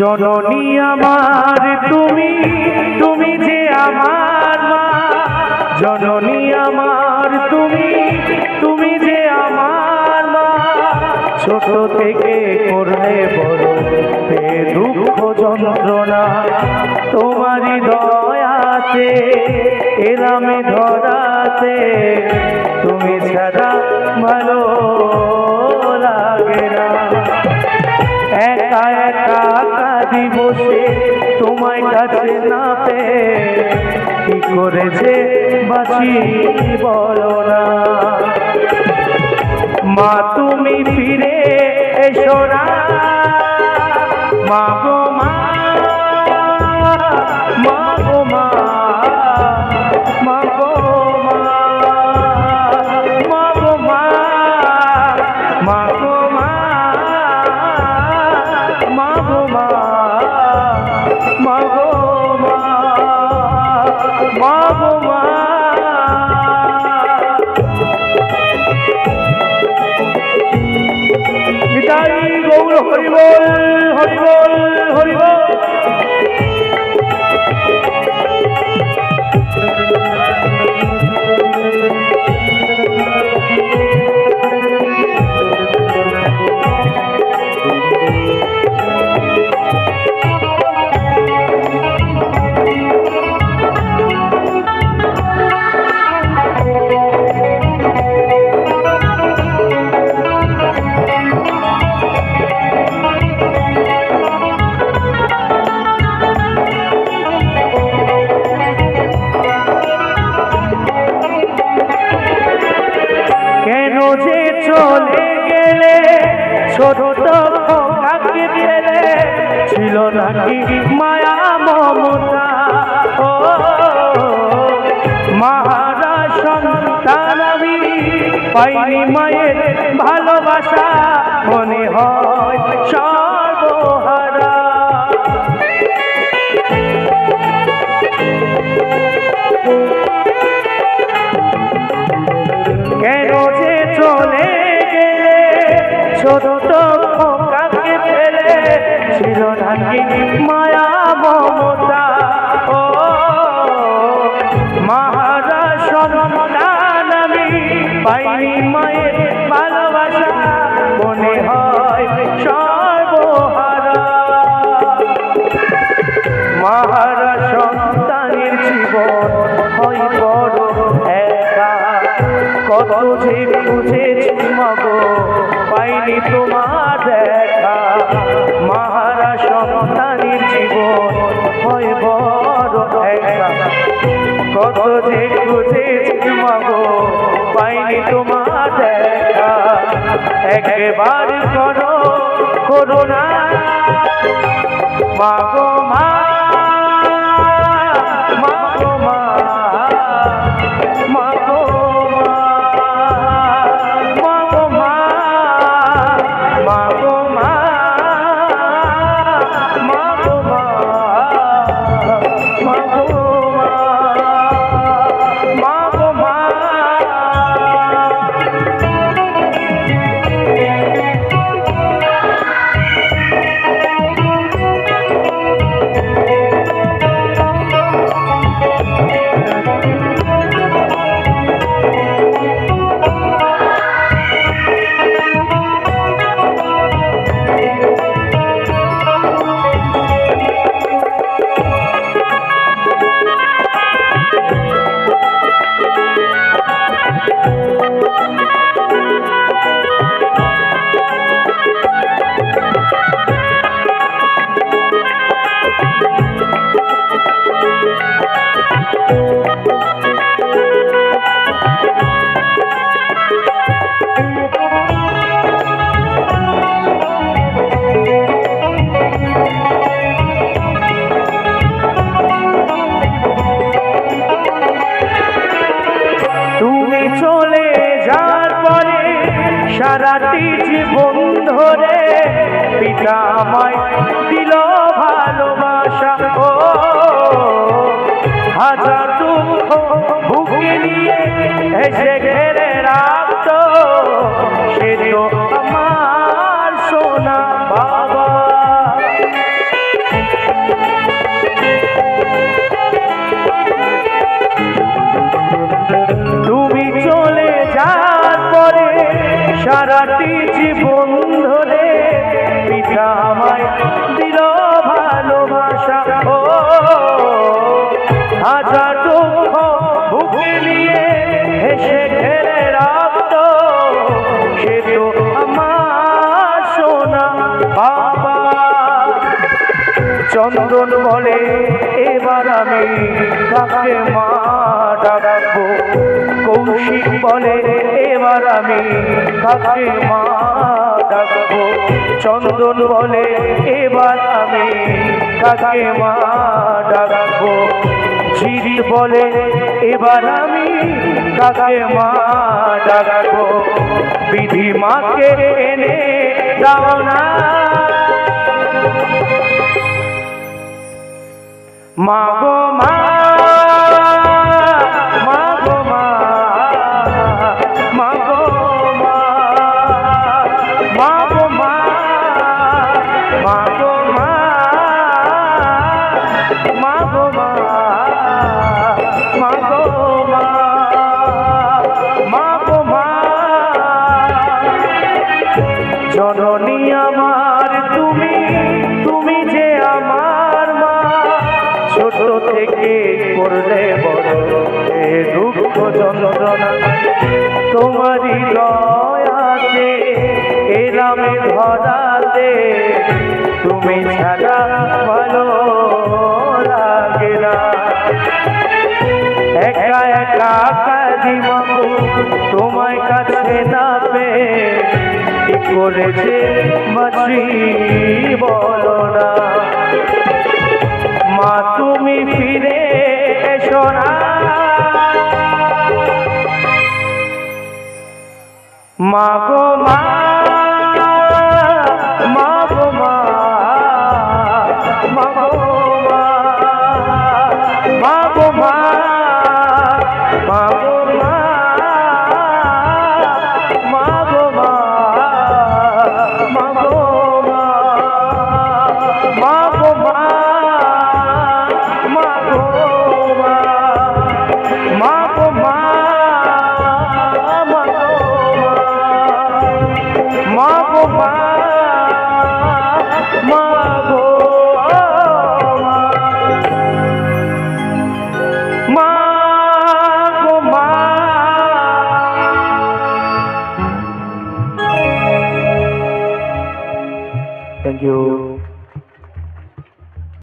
জননী আমার তুমি, তুমি যে আমার মা। জননী আমার তুমি, তুমি যে আমার মা। ছোট থেকে করলে বড় দুঃখ যন্ত্রণা, তোমারই দয়াতে এলামে ধরাতে। তুমি ছাড়া ভালো লাগে না। একা একা কাঁদি বসে তোমায় কাছে না পেয়ে, কি করে যে বাঁচি বলো না। মা তুমি ফিরে এসো না, মা গো মা, মা গো মা, মা গো মা, মা গো মা, মা গো মা, মা গো মা, মা গো মা, মা গো মা। নিতাই গৌর হরিবল, হরিবল, হরিবল। যে চলে গেলে ছোট খোকাকে ফেলে, ছিল নাকি মায়া মমতা। ও মাহারা সন্তান আমি পাইনি মায়ের ভালোবাসা, মনে হয় সর্বহারা। কেন যে চলে গেলে ছোট খোকাকে ফেলে, ছিল নাকি মায়া মমতা। ও মাহারা সন্তান আমি পাইনি মায়ের ভালোবাসা, মনে হয় সর্বহারা। মাহারা সন্তানের জীবন হয় বড় একা, কত যে বুঝেছি মাগো পাইনি তোমার দেখা। মাহারা সন্তানের জীবন হয় বড় একা, কত যে বুঝেছি মাগো পাইনি তোমার দেখা। একবার করো করুণা মাগো মা, মাগো মা, মাগো মা, মাগো মা, মাগো মা, মাগো মা, মাগো মা, মাগো মা। সারাটি জীবন ধরে পিতা আমায় দিল ভালোবাসা। ও হাজার দুঃখ বুকে নিয়ে এসে ঘেরে রাখতো, সে তো আমার সোনা বাবা। চন্দন বলে এবার আমি কাকে মা ডাকবো, কৌশিক বলে এবার আমি কাকে মা ডাকবো, চন্দন বলে এবার আমি কাকে মা ডাকবো, ঝির বলে এবার আমি কাকে মা ডাকবো, বিধি মাকে এনে দাও না মা গো মা, মা গো মা, মা গো মা, মা গো মা, মা গো মা, মা গো মা, মা গো মা, মা গো মা, জননী আমার তুমি, তুমি যে আমার মা, ছোট থেকে করলে বড় এ দুঃখ যন্ত্রণা, তোমারই দয়াতে এলাম ধরাতে, তুমি ছাড়া ভালো লাগে না, একা একা কাঁদি মাগো তোমায় কাছে না পেয়ে, কি করেছে মাঝি বলো না, মা তুমি ফিরে এসো না, মা গো মা, মা গো মা, মা গো মা, মা গো মা, মা গো মা, মা গো মা, মা গো মা, মা গো মা, মা গো মা, মা গো মা, মা গো মা, মা গো মা, মা গো মা। Thank you.